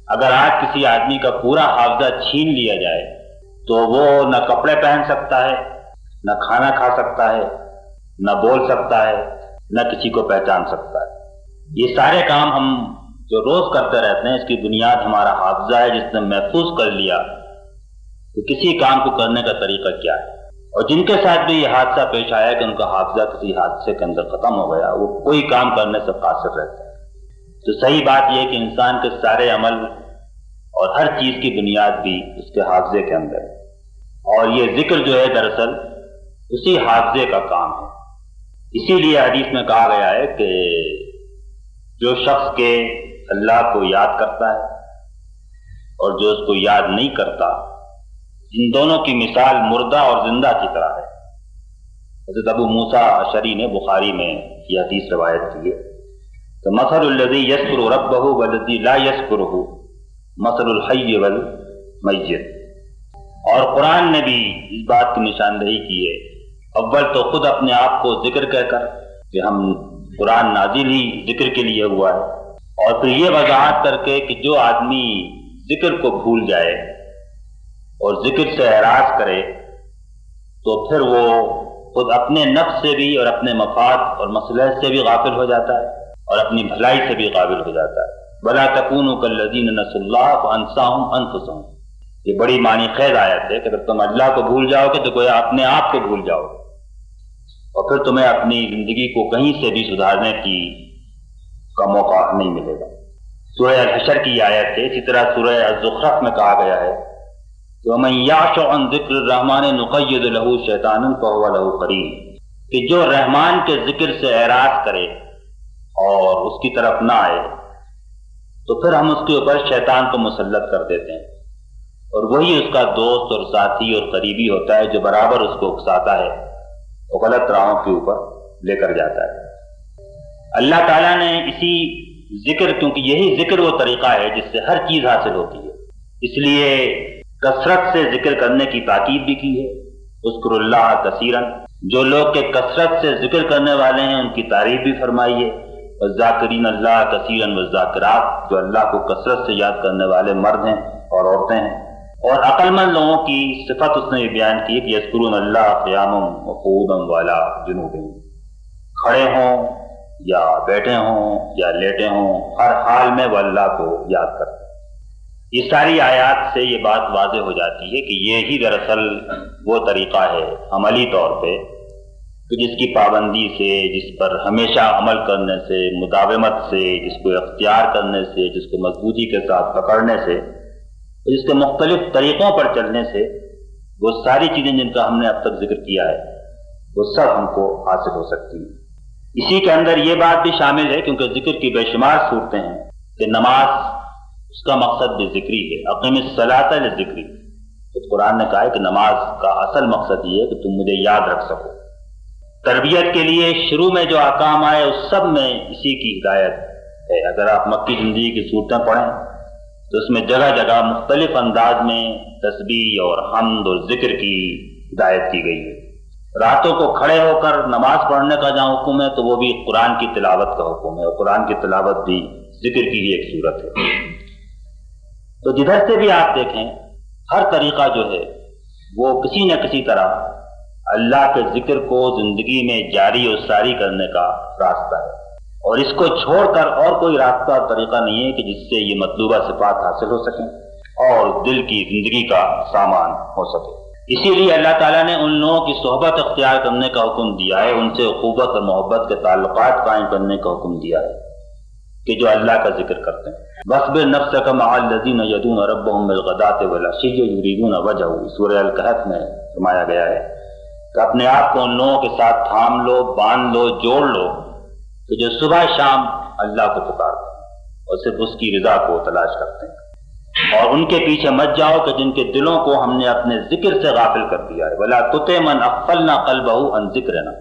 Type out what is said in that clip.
اگر آج کسی آدمی کا پورا حافظہ چھین لیا جائے تو وہ نہ کپڑے پہن سکتا ہے، نہ کھانا کھا سکتا ہے، نہ بول سکتا ہے، نہ کسی کو پہچان سکتا ہے۔ یہ سارے کام ہم جو روز کرتے رہتے ہیں، اس کی بنیاد ہمارا حافظہ ہے، جس نے محفوظ کر لیا کہ کسی کام کو کرنے کا طریقہ کیا ہے۔ اور جن کے ساتھ بھی یہ حادثہ پیش آیا کہ ان کا حافظہ کسی حادثے کے اندر ختم ہو گیا، وہ کوئی کام کرنے سے قاصر رہتا ہے۔ تو صحیح بات یہ ہے کہ انسان کے سارے عمل اور ہر چیز کی بنیاد بھی اس کے حافظے کے اندر ہے، اور یہ ذکر جو ہے دراصل اسی حافظے کا کام ہے۔ اسی لیے حدیث میں کہا گیا ہے کہ جو شخص کے اللہ کو یاد کرتا ہے اور جو اس کو یاد نہیں کرتا، ان دونوں کی مثال مردہ اور زندہ کی طرح ہے۔ حضرت ابو موسیٰ اشعری نے بخاری میں یہ حدیث روایت کی ہے کہ مثل الذی یذکر ربہ والذی لا یذکرہ مثل الحی والمیت۔ اور قرآن نے بھی اس بات کی نشاندہی کی ہے، اول تو خود اپنے آپ کو ذکر کہہ کر کہ ہم قرآن نازل ہی ذکر کے لیے ہوا ہے، اور پھر یہ وضاحت کر کے کہ جو آدمی ذکر کو بھول جائے اور ذکر سے اعراض کرے تو پھر وہ خود اپنے نفس سے بھی اور اپنے مفاد اور مصلحت سے بھی غافل ہو جاتا ہے اور اپنی بھلائی سے بھی غافل ہو جاتا ہے۔ وَلَا تَكُونُوا كَالَّذِينَ نَسُوا اللَّهَ فَأَنسَاهُمْ أَنفُسَهُمْ۔ یہ بڑی معنی خیز آیت ہے کہ اگر تم اللہ کو بھول جاؤ گے تو گویا اپنے آپ کو بھول جاؤ گے، اور پھر تمہیں اپنی زندگی کو کہیں سے بھی سدھارنے کا موقع نہیں ملے گا۔ سورہ الحشر کی آیت ہے۔ اسی طرح سورہ الزخرف میں کہا گیا ہے کہ وَمَن يَعْشُ عَن ذِكْرِ الرَّحْمَنِ نُقَيِّضْ لَهُ شَيْطَانًا فَهُوَ لَهُ قَرِينٌ، کہ جو رحمان کے ذکر سے اعراض کرے اور اس کی طرف نہ آئے تو پھر ہم اس کے اوپر شیطان کو مسلط کر دیتے ہیں، اور وہی اس کا دوست اور ساتھی اور قریبی ہوتا ہے جو برابر اس کو اکساتا ہے اور غلط راہوں کے اوپر لے کر جاتا ہے۔ اللہ تعالیٰ نے اسی ذکر، کیونکہ یہی ذکر وہ طریقہ ہے جس سے ہر چیز حاصل ہوتی ہے، اس لیے کثرت سے ذکر کرنے کی تاکید بھی کی ہے۔ اذکروا اللہ کثیرا، جو لوگ کے کثرت سے ذکر کرنے والے ہیں ان کی تعریف بھی فرمائی ہے۔ والذاکرین اللہ کثیرا والذاکرات، جو اللہ کو کثرت سے یاد کرنے والے مرد ہیں اور عورتیں ہیں۔ اور عقل مند لوگوں کی صفت اس نے یہ بیان کی کہ یذکرون اللہ قیاما وقعودا وعلی جنوبہم، کھڑے ہوں یا بیٹھے ہوں یا لیٹے ہوں، ہر حال میں وہ اللہ کو یاد کرتے ہیں۔ یہ ساری آیات سے یہ بات واضح ہو جاتی ہے کہ یہی دراصل وہ طریقہ ہے عملی طور پہ کہ جس کی پابندی سے، جس پر ہمیشہ عمل کرنے سے، مداومت سے، جس کو اختیار کرنے سے، جس کو مضبوطی کے ساتھ پکڑنے سے، جس کے مختلف طریقوں پر چلنے سے وہ ساری چیزیں جن کا ہم نے اب تک ذکر کیا ہے وہ سب ہم کو حاصل ہو سکتی ہیں۔ اسی کے اندر یہ بات بھی شامل ہے، کیونکہ ذکر کی بے شمار صورتیں ہیں کہ نماز اس کا مقصد بھی ذکری ہے۔ اقیم الصلاۃ للذکری، تو قرآن نے کہا ہے کہ نماز کا اصل مقصد یہ ہے کہ تم مجھے یاد رکھ سکو۔ تربیت کے لیے شروع میں جو احکام آئے اس سب میں اسی کی ہدایت ہے۔ اگر آپ مکی زندگی کی صورتیں پڑھیں تو اس میں جگہ جگہ مختلف انداز میں تسبیح اور حمد اور ذکر کی ہدایت کی گئی ہے۔ راتوں کو کھڑے ہو کر نماز پڑھنے کا جہاں حکم ہے تو وہ بھی قرآن کی تلاوت کا حکم ہے، اور قرآن کی تلاوت بھی ذکر کی ہی ایک صورت ہے۔ تو جدھر سے بھی آپ دیکھیں ہر طریقہ جو ہے وہ کسی نہ کسی طرح اللہ کے ذکر کو زندگی میں جاری و ساری کرنے کا راستہ ہے، اور اس کو چھوڑ کر اور کوئی راستہ اور طریقہ نہیں ہے کہ جس سے یہ مطلوبہ صفات حاصل ہو سکیں اور دل کی زندگی کا سامان ہو سکے۔ اسی لیے اللہ تعالیٰ نے ان لوگوں کی صحبت اختیار کرنے کا حکم دیا ہے، ان سے اخوت اور محبت کے تعلقات قائم کرنے کا حکم دیا ہے کہ جو اللہ کا ذکر کرتے ہیں۔ وَاصْبِرْ نَفْسَكَ مَعَ الَّذِينَ يَدْعُونَ رَبَّهُم بِالْغَدَاةِ وَالْعَشِيِّ يُرِيدُونَ وَجْهَهُ، سورہ الکہف میں فرمایا گیا ہے کہ اپنے آپ کو ان لوگوں کے ساتھ تھام لو، باندھ لو، جوڑ لو کہ جو صبح شام اللہ کو پکارتے ہیں اور صرف اس کی رضا کو تلاش کرتے ہیں، اور ان کے پیچھے مت جاؤ کہ جن کے دلوں کو ہم نے اپنے ذکر سے غافل کر دیا ہے۔ وَلَا تُطِعْ مَنْ أَغْفَلْنَا قَلْبَهُ عَنْ ذِكْرِنَا،